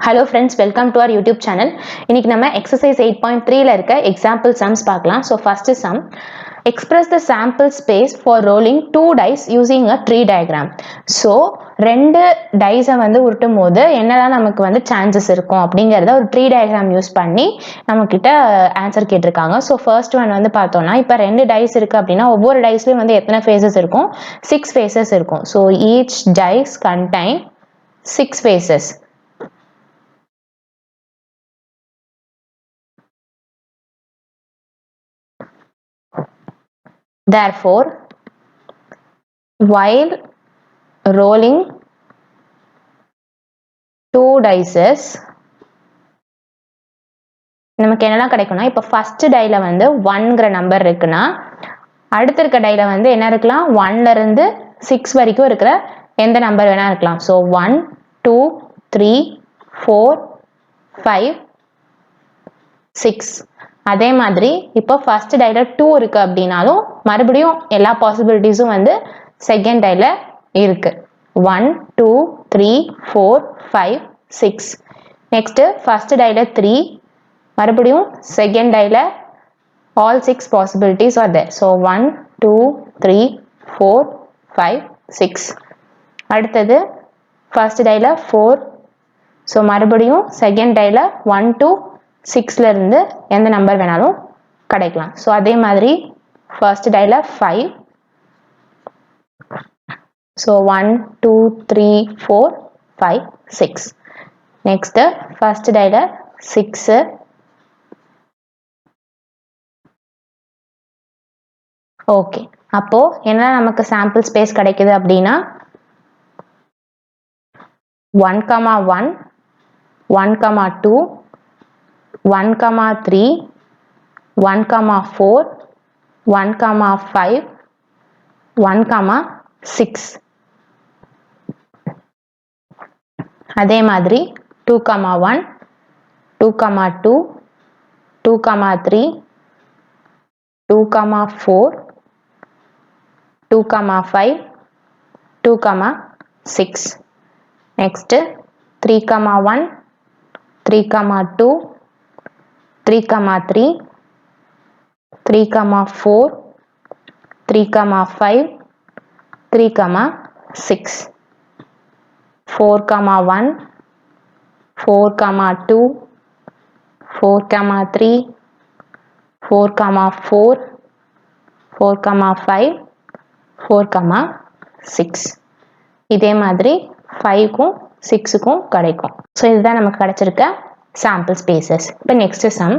Hello friends, welcome to our YouTube channel. இன்னைக்கு நம்ம exercise 8.3ல இருக்க example sums பார்க்கலாம். So first sum, express the sample space for rolling 2 dice using a tree diagram. So ரெண்டு dice வந்து உருட்டும் போது என்னதான் நமக்கு வந்து சான்சஸ் இருக்கும் அப்படிங்கறத ஒரு tree diagram யூஸ் பண்ணி நம்மகிட்ட ஆன்சர் கேட்டிருக்காங்க. So first one வந்து பார்த்தோம்னா இப்போ ரெண்டு dice இருக்கு அப்படின்னா ஒவ்வொரு diceலயும் வந்து எத்தனை phases இருக்கும்? 6 phases இருக்கும். So each dice contain 6 phases. Therefore, while rolling 2 dices, நமக்கு என்னலாம் கிடைக்கும்னா இப்போ ஃபர்ஸ்ட் டைல வந்து 1ங்கிற நம்பர் இருக்குன்னா அடுத்து இருக்க டைல வந்து என்ன இருக்கலாம் 1ல இருந்து 6 வரைக்கும் இருக்கிற எந்த நம்பர் வேணா இருக்கலாம். ஸோ 1 2 3 4 5 6. அதே மாதிரி இப்போ ஃபர்ஸ்ட் டைல 2 இருக்கு அப்படின்னாலும் மறுபடியும் எல்லா பாசிபிலிட்டிஸும் வந்து செகண்ட் டைல இருக்கு. 1 2 3 4 5 6. நெக்ஸ்ட் ஃபர்ஸ்ட் டைல 3 மறுபடியும் second டைல all 6 possibilities are there. So 1 2 3 4 5 6. அடுத்தது ஃபர்ஸ்ட் டைல 4. ஸோ மறுபடியும் செகண்ட் டைல 1 2 6ல இருந்து எந்த நம்பர் வேணாலும் கிடைக்கலாம். ஸோ அதே மாதிரி ஃபர்ஸ்ட் டைல 5. ஸோ 1 2 3 4 5 6. நெக்ஸ்ட் ஃபர்ஸ்ட் டைல 6. ஓகே, அப்போ என்ன நமக்கு சாம்பிள் ஸ்பேஸ் கிடைக்குது அப்படின்னா 1 1 1 2 1 3 1 4 1 5 1 6. அதே மாதிரி 2 1 2 2 2 3 2 4 2 5 2 6. Next 3 1 3 2 3 3 3 4 3 5 3 6. 4 1 4 2 4 3 4 4 4 5 4 6. இதே மாதிரி 5க்கும் 6க்கும் கிடைக்கும். ஸோ இதுதான் நமக்கு கிடைச்சிருக்க சாம்பிள் ஸ்பேசஸ். இப்போ next sum.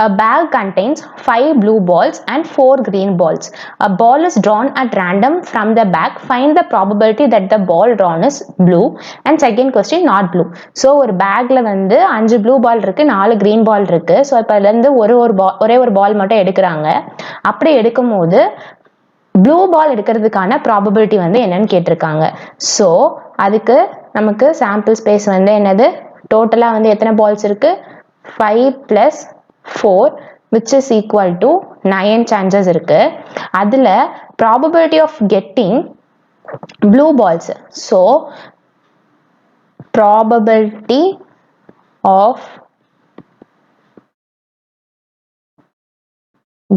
A bag contains 5 blue balls and 4 green balls. A ball is drawn at random from the bag. Find the probability that the ball drawn is blue. And second question, not blue. So ஒரு பேக்ல வந்து 5 blue ball இருக்கு, 4 green ball இருக்கு. So இப்போ இதுல இருந்து ஒரே ஒரு பால் மட்டும் எடுக்கிறாங்க. அப்படி எடுக்கும் போது ப்ளூ பால் எடுக்கிறதுக்கான ப்ராபபிலிட்டி வந்து என்னன்னு கேட்டிருக்காங்க. ஸோ அதுக்கு நமக்கு சாம்பிள் ஸ்பேஸ் வந்து என்னது, டோட்டலாக வந்து எத்தனை பால்ஸ் இருக்கு 5 + 4 which is equal to 9 chances இருக்கு. அதில் probability of getting blue balls, so probability of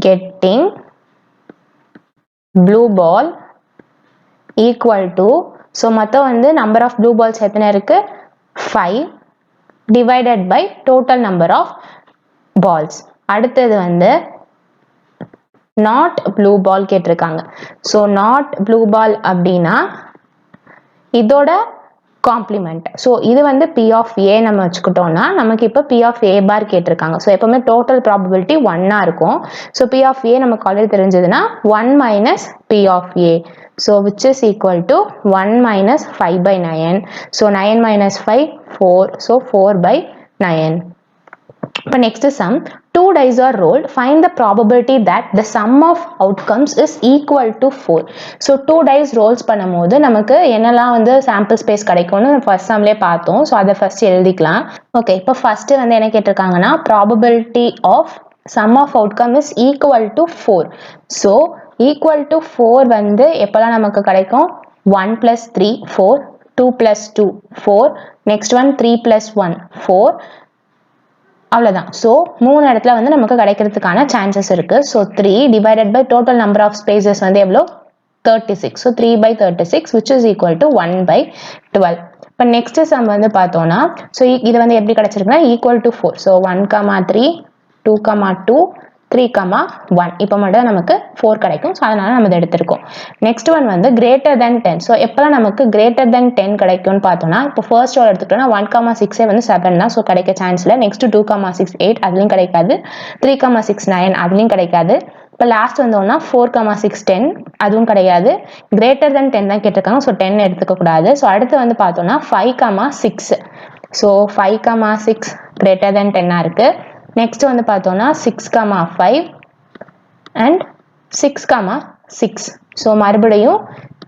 getting blue ball equal to, so மொத்தம் வந்து number of blue balls எத்தனை இருக்கு 5 divided by total number of balls. அடுத்தது வந்து not blue ball கேட்டிருக்காங்க. so not blue ball அப்படின்னா இதோட complement. So இது வந்து P of A நம்ம வச்சுக்கிட்டோம்னா நமக்கு இப்போ P of A bar கேட்டிருக்காங்க. ஸோ எப்பவுமே டோட்டல் ப்ராபபிலிட்டி 1 இருக்கும். ஸோ P of A நமக்கு ஆல்ரெடி தெரிஞ்சதுன்னா 1 - P of A. So which is equal to 1 - 5/9. So 9 - 5 4. So 4/9. இப்போ next sum, 2 dice are rolled. Find the probability that the sum of outcomes is equal to 4. So 2 dice rolls பண்ணும்போது நமக்கு என்னெல்லாம் வந்து sample space கிடைக்கும்னு first சம்லேயே பார்த்தோம். So அதை first எழுதிக்கலாம். Okay, இப்போ ஃபர்ஸ்ட் வந்து என்ன கேட்டிருக்காங்கன்னா probability of sum of outcome is equal to 4. So equal to 4 வந்து எப்பெல்லாம் நமக்கு கிடைக்கும் 1 + 3 4 2 plus 2 4, next one 3 plus 1 4, அவ்வளவுதான். ஸோ 3 இடத்துல வந்து நமக்கு கிடைக்கிறதுக்கான சான்சஸ் இருக்கு. So 3 divided by total number of spaces வந்து எவ்வளோ 36. So 3 by 36 which is equal to 1 by 12. இப்போ நெக்ஸ்ட் சம் வந்து பார்த்தோம்னா ஸோ இது வந்து எப்படி கிடைச்சிருக்குன்னா ஈக்குவல் டு 4. ஸோ 1, 3 2, 2 3, 1 இப்போ மட்டும் நமக்கு 4 கிடைக்கும். ஸோ அதனால நம்ம இதை எடுத்திருக்கோம். நெக்ஸ்ட் ஒன் வந்து கிரேட்டர் தென் 10. ஸோ எப்போல்லாம் நமக்கு கிரேட்டர் தென் 10 கிடைக்கும்னு பார்த்தோம்னா இப்போ ஃபர்ஸ்ட் ஆல் எடுத்துக்கிட்டோம்னா 1, 6 வந்து 7 தான். ஸோ கிடைக்க சான்ஸ் இல்லை. நெக்ஸ்ட் 2, 6 8 அதுலையும் கிடைக்காது. 3, 6 9 அதுலையும் கிடைக்காது. இப்போ லாஸ்ட் வந்தோம்னா 4, 6 10 அதுவும் கிடையாது. கிரேட்டர் தென் 10 தான் கேட்டிருக்காங்க. ஸோ 10 எடுத்துக்க கூடாது. ஸோ அடுத்து வந்து பார்த்தோம்னா 5, 6. ஸோ 5, 6 கிரேட்டர் தென் 10 இருக்கு. நெக்ஸ்ட் வந்து பார்த்தோம்னா 6, 5 and 6, 6. ஸோ மறுபடியும்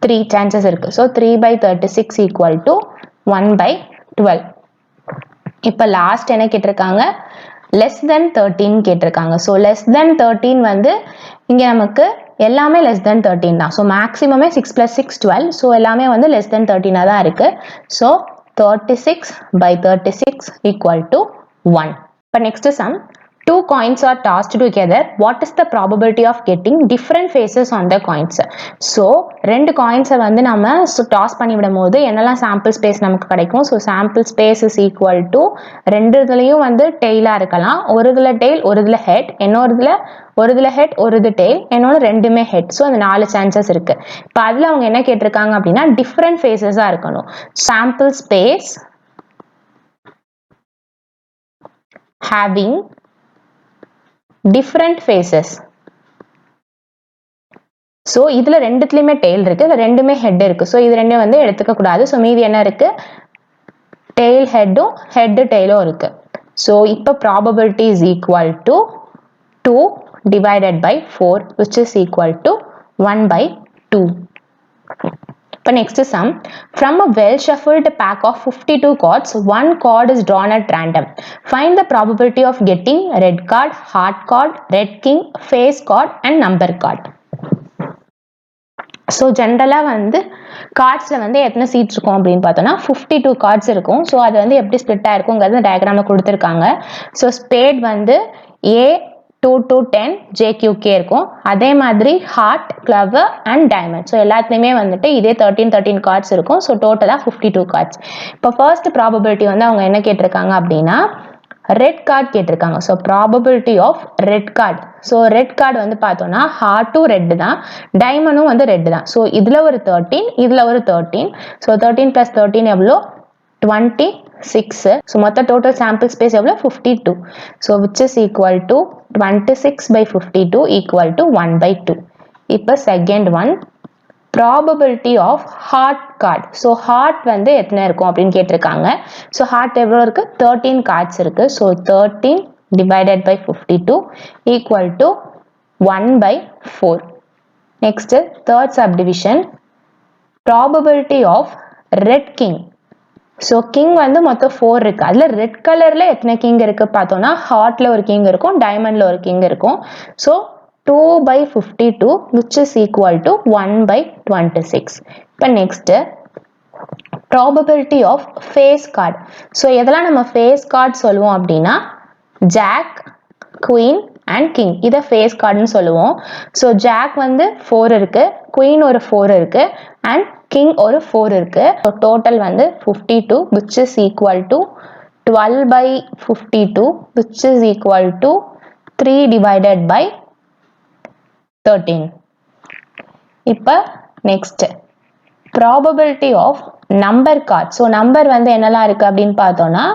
3 சான்சஸ் இருக்கு. So 3 by 36 equal to 1 by 12. இப்போ லாஸ்ட் என்ன கேட்டிருக்காங்க less than 13 கேட்டிருக்காங்க. ஸோ less than 13 வந்து இங்கே நமக்கு எல்லாமே less than 13 தான். So மேக்ஸிமமே 6 plus 6 12. ஸோ எல்லாமே வந்து less than 13 தான் இருக்கு. So 36 by 36 equal to 1. இப்போ next sum, 2 coins are tossed together. What is the probability of getting different faces on the coins? So 2 coins வந்து நம்ம toss பண்ணி விடும்போது என்னெல்லாம் sample space நமக்கு கிடைக்கும். So sample space is equal to 2 இதுலயும் வந்து tail-ஆ இருக்கலாம். ஒரு இதுல tail, ஒரு இதுல head, ஒரு இதுல head, ஒரு இது tail, இன்னொன்று ரெண்டுமே head. ஸோ அந்த 4 சான்சஸ் இருக்கு. இப்போ அதில் அவங்க என்ன கேட்டிருக்காங்க அப்படின்னா டிஃப்ரெண்ட் ஃபேஸஸாக இருக்கணும். Sample space having different faces. So இதுல ரெண்டுத்துலயுமே டெய்ல் இருக்கு, இதுல ரெண்டுமே ஹெட் இருக்கு. ஸோ இது ரெண்டும் வந்து எடுத்துக்க கூடாது. ஸோ மீதி என்ன இருக்கு டெய்ல் ஹெட்டும் ஹெட் டெய்லும் இருக்கு. ஸோ இப்போ probability is equal to 2 divided by 4 which is equal to 1 by 2. இப்போ next sum, from a well shuffled pack of 52 cards, one card is drawn at random. Find the probability of getting red card, heart card, red king, face card and number card. So ஜென்ரலாக வந்து கார்ட்ஸில் வந்து எத்தனை seeds இருக்கும் அப்படின்னு பார்த்தோன்னா 52 cards இருக்கும். So அது வந்து எப்படி ஸ்ப்ளிட் ஆயிருக்குங்கிறது டயக்ராமில் கொடுத்துருக்காங்க. ஸோ ஸ்பேட் வந்து A 2 to 10 JQK இருக்கும். அதே மாதிரி heart, clover and diamond. So எல்லாத்துலேயுமே வந்துட்டு இதே 13 கார்ட்ஸ் இருக்கும். ஸோ டோட்டலாக 52 கார்ட்ஸ். இப்போ ஃபர்ஸ்ட் ப்ராபபிலிட்டி வந்து அவங்க என்ன கேட்டிருக்காங்க அப்படின்னா ரெட் கார்டு கேட்டிருக்காங்க. So probability of red card. So red card வந்து பார்த்தோன்னா ஹார்ட்டும் ரெட்டு தான், டைமண்டும் வந்து ரெட்டு தான். ஸோ இதில் ஒரு 13, இதில் ஒரு 13. ஸோ 13 + 13 எவ்வளோ 26. ஸோ மொத்த டோட்டல் சாம்பிள் ஸ்பேஸ் எவ்வளோ 52. So which is equal to 26 by 52 equal to 1 by 2. இப்போ second one probability of heart card. So heart வந்து எத்தனை இருக்கும் அப்படின்னு கேட்டிருக்காங்க. ஸோ ஹார்ட் எவ்வளோ இருக்கு 13 கார்ட்ஸ் இருக்கு. So 13 divided by 52 equal to 1 by 4. Next third subdivision probability of red king. So king வந்து மொத்தம் 4 இருக்கு. அதில் ரெட் கலர்ல எத்தனை கிங் இருக்கு பார்த்தோம்னா ஹார்ட்ல ஒரு கிங் இருக்கும், டைமண்ட்ல ஒரு கிங் இருக்கும். So 2 by 52 which is equal to 1 by 26. இப்போ next probability of face card. So எதெல்லாம் நம்ம ஃபேஸ் கார்டு சொல்லுவோம் அப்படின்னா ஜாக், குயின் அண்ட் கிங், இதை ஃபேஸ் கார்டுன்னு சொல்லுவோம். ஸோ ஜாக் வந்து 4 இருக்கு, குயின் ஒரு 4 இருக்கு அண்ட் கிங் ஒரு 4 இருக்கு. ஸோ டோட்டல் வந்து 52 which is equal to 12 by 52 which is equal to 3 divided by 13. இப்போ next probability of number card. So number வந்து என்னெல்லாம் இருக்கு அப்படின்னு பார்த்தோம்னா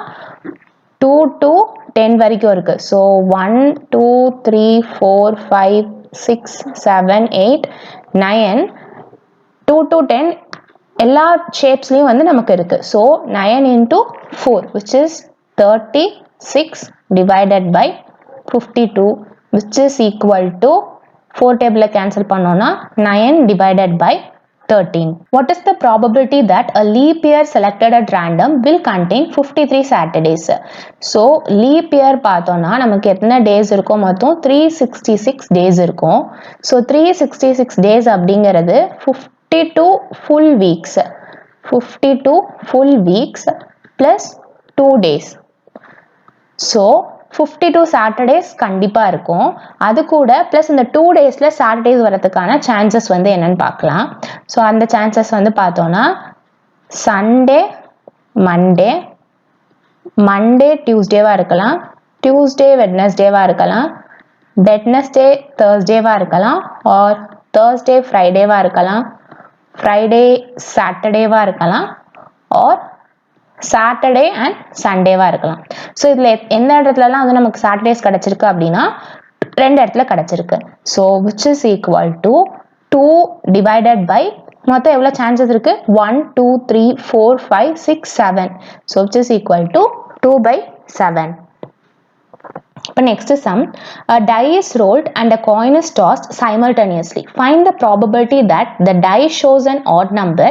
2 to 10 வரைக்கும் இருக்கு. ஸோ 1 2 3 4 5 6 7 8 9 2 to 10 எல்லா ஷேப்ஸ்லையும் வந்து நமக்கு இருக்கு. So 9 into 4 which is 36 divided by 52 which is equal to 4 டேபிளில் கேன்சல் பண்ணோம்னா 9 divided by 13. What is the probability that a leap year selected at random will contain 53 Saturdays? So leap year பார்த்தோம்னா நமக்கு எத்தனை days இருக்கும் மொத்தம் 366 days இருக்கும். So 366 days அப்படிங்கிறது 52 full weeks. 52 full weeks plus 2 days. So 52 Saturdays கண்டிப்பா இருக்கும். அது கூட plus இந்த 2 daysல Saturdays வரதுக்கான chances வந்து என்னன்னு பார்க்கலாம். So அந்த chances வந்து பார்த்தோம்னா Sunday, Monday, Monday Tuesday-வா இருக்கலாம், Tuesday Wednesday-வா இருக்கலாம், Wednesday Thursday-வா இருக்கலாம், or Thursday Friday-வா இருக்கலாம், Friday Saturday-வா இருக்கலாம், or சாட்டர்டே அண்ட் சண்டேவா இருக்கலாம். ஸோ இதில் எந்த இடத்துலலாம் வந்து நமக்கு சாட்டர்டேஸ் கிடச்சிருக்கு அப்படின்னா 2 இடத்துல கிடச்சிருக்கு. So which is equal to 2 divided by மொத்தம் எவ்வளோ சான்சஸ் இருக்கு 1 2 3 4 5 6 7. So which is equal to 2/7. இப்போ next sum, a die is rolled and a coin is tossed simultaneously. Find the probability that the die shows an odd number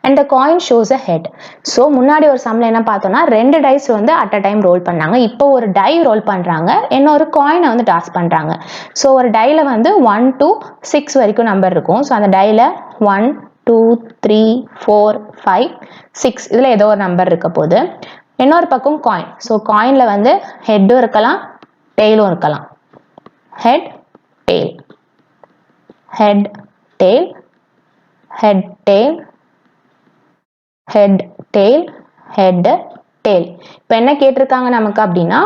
and the coin shows a head. So முன்னாடி ஒரு சம்ல என்ன பார்த்தோம்னா 2 dice வந்து at a time roll பண்ணாங்க. இப்போ ஒரு die roll பண்றாங்க, இன்னொரு coin வந்து toss பண்றாங்க. So ஒரு dieல வந்து 1 to 6 வரைக்கும் நம்பர் இருக்கும். ஸோ அந்த dieல 1 2 3 4 5 6 இதுல ஏதோ ஒரு நம்பர் இருக்க போகுது. இன்னொரு பக்கம் காயின். ஸோ காயின்ல வந்து ஹெட்டும் இருக்கலாம், டெய்லும் இருக்கலாம். Head tail, head tail, head tail, head tail, head tail. இப்போ என்ன கேட்டிருக்காங்க நமக்கு அப்படின்னா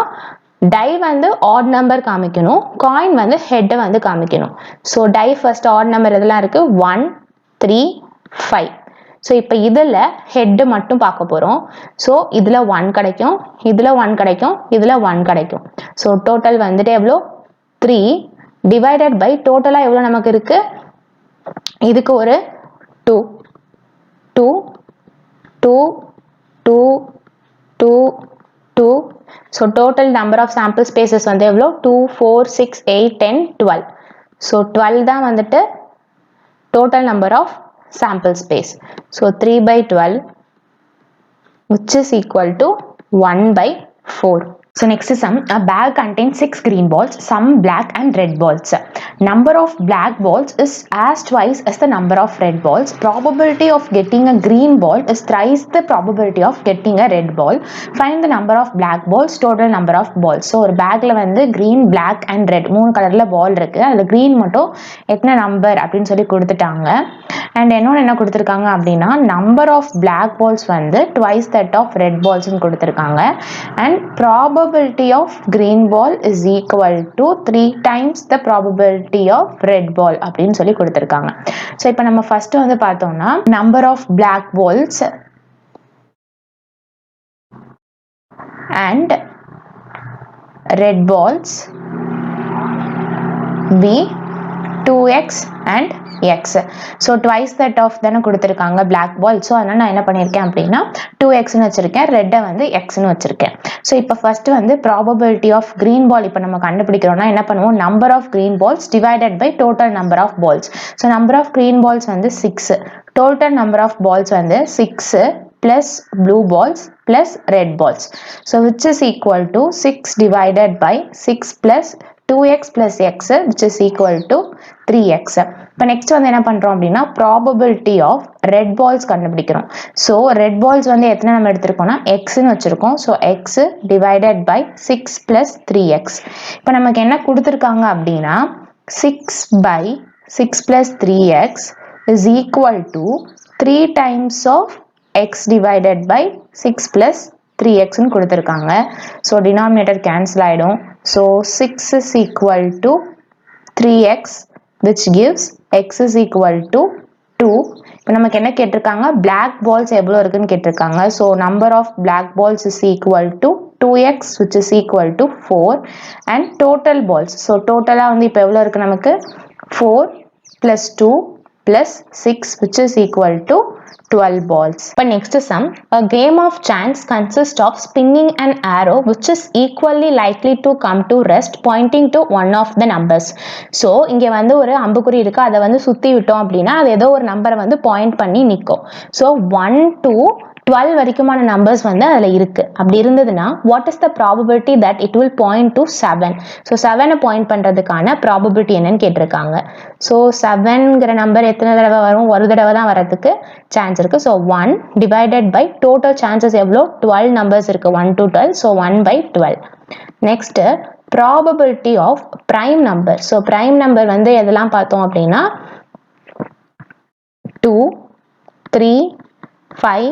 டை வந்து ஆட் நம்பர் காமிக்கணும், காயின் வந்து ஹெட்டை வந்து காமிக்கணும். So die first odd number இதெல்லாம் இருக்கு 1 3 5. ஸோ இப்போ இதில் ஹெட்டு மட்டும் பார்க்க போகிறோம். ஸோ இதில் 1 கிடைக்கும், இதில் 1 கிடைக்கும், இதில் 1 கிடைக்கும். ஸோ டோட்டல் வந்துட்டு எவ்வளோ 3 டிவைடட் பை டோட்டலாக எவ்வளோ நமக்கு இருக்கு, இதுக்கு ஒரு 2 2 2 2 2 2. So total number of sample spaces வந்து எவ்வளோ 2 4 6 8 10 12. ஸோ 12 தான் வந்துட்டு total number of sample space. So 3/12 which is equal to 1/4. So next is a bag contains 6 green balls, some black and red balls. Number of black balls is as twice as the number of red balls. Probability of getting a green ball is thrice the probability of getting a red ball. Find the number of black balls, total number of balls. So ஒரு பேக்ல வந்து green, black and red 3 கலர்ல பால் இருக்கு. அதுல green மட்டும் எத்தனை number அப்படின்னு சொல்லி கொடுத்துட்டாங்க. அண்ட் இன்னொன்று என்ன கொடுத்துருக்காங்க அப்படின்னா நம்பர் ஆஃப் பிளாக் பால்ஸ் வந்து ட்வைஸ் தட் ஆஃப் ரெட் பால்ஸ்ன்னு கொடுத்துருக்காங்க. And probability of green ball is equal to 3 times the probability of red ball அப்படின்னு சொல்லி கொடுத்துருக்காங்க. ஸோ இப்போ நம்ம ஃபர்ஸ்ட் வந்து பார்த்தோம்னா number of black balls and red balls be 2x and x. So twice that of தானே கொடுத்துருக்காங்க black பால். So அதனால் நான் என்ன பண்ணியிருக்கேன் அப்படின்னா 2xன்னு வச்சுருக்கேன், ரெட்டை வந்து எக்ஸ்ன்னு வச்சுருக்கேன். ஸோ இப்போ ஃபர்ஸ்ட் வந்து ப்ராபபிலிட்டி ஆஃப் க்ரீன் பால் இப்போ நம்ம கண்டுபிடிக்கிறோம்னா என்ன பண்ணுவோம், number of green balls divided by total number of balls. So number of green balls வந்து 6, டோட்டல் நம்பர் ஆஃப் பால்ஸ் வந்து 6 plus blue balls plus red balls. So which is equal to 6 divided by 6 plus 2x plus x which is equal to 3x. இப்போ next வந்து என்ன பண்ணுறோம் அப்படின்னா probability of red balls கண்டுபிடிக்கிறோம். So red balls வந்து எத்தனை நம்ம எடுத்திருக்கோம்னா எக்ஸ்ன்னு வச்சுருக்கோம். So x divided by 6 plus 3x. இப்போ நமக்கு என்ன கொடுத்துருக்காங்க அப்படின்னா 6/6 plus 3x is equal to 3 times of x divided by 6 plus 3x ன்னு கொடுத்துருக்காங்க. ஸோ டினாமினேட்டர் கேன்சல் ஆகிடும். So 6 is equal to 3x which gives x is equal to 2. இப்போ நமக்கு என்ன கேட்டிருக்காங்க black balls எவ்வளோ இருக்குன்னு கேட்டிருக்காங்க. So number of black balls is equal to 2x which is equal to 4 and total balls. So டோட்டலாக வந்து இப்போ எவ்வளோ இருக்குது நமக்கு 4 plus 2 plus 6 which is equal to 12 balls. But next sum, a game of chance consists of spinning an arrow which is equally likely to come to rest pointing to one of the numbers. So இங்கே வந்து ஒரு அம்புக்குறி இருக்கு, அதை வந்து சுற்றி விட்டோம் அப்படின்னா அது ஏதோ ஒரு நம்பரை வந்து பாயிண்ட் பண்ணி நிற்கும். ஸோ 1 to 12 வரைக்குமான நம்பர்ஸ் வந்து அதில் இருக்கு. அப்படி இருந்ததுன்னா what is the probability that it will point to 7? So 7 point பண்ணுறதுக்கான ப்ராபபிலிட்டி என்னன்னு கேட்டிருக்காங்க. ஸோ 7ங்கிற நம்பர் எத்தனை தடவை வரும்? ஒரு தடவை தான் வரதுக்கு சான்ஸ் இருக்கு. So 1 divided by total chances எவ்வளோ? 12 நம்பர்ஸ் இருக்கு, 1 to 12. ஸோ 1/12. Next probability of prime number. So prime number வந்து எதெல்லாம் பார்த்தோம் அப்படின்னா 2, 3, 5,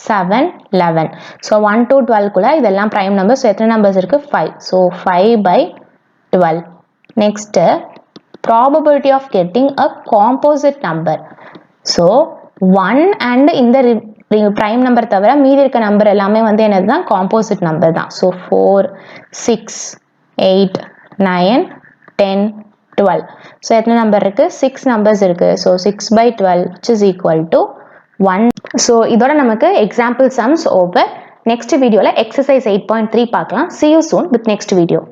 7, 11. ஸோ 1 to 12குள்ள இதெல்லாம் பிரைம் நம்பர். ஸோ எத்தனை நம்பர்ஸ் இருக்கு? 5. So 5/12. Next probability of getting a composite number. So 1 and இந்த பிரைம் நம்பர் தவிர மீதி இருக்க நம்பர் எல்லாமே வந்து என்னதுதான்? காம்போசிட் நம்பர் தான். ஸோ 4, 6, 8, 9, 10, 12. ஸோ எத்தனை நம்பர் இருக்கு? 6 நம்பர்ஸ் இருக்கு. So 6/12 which is equal to 1. So இதோட நமக்கு எக்ஸாம்பிள் சம்ஸ் ஓவர். நெக்ஸ்ட் வீடியோவில் எக்ஸசைஸ் 8.3 பார்க்கலாம். See you soon with next video.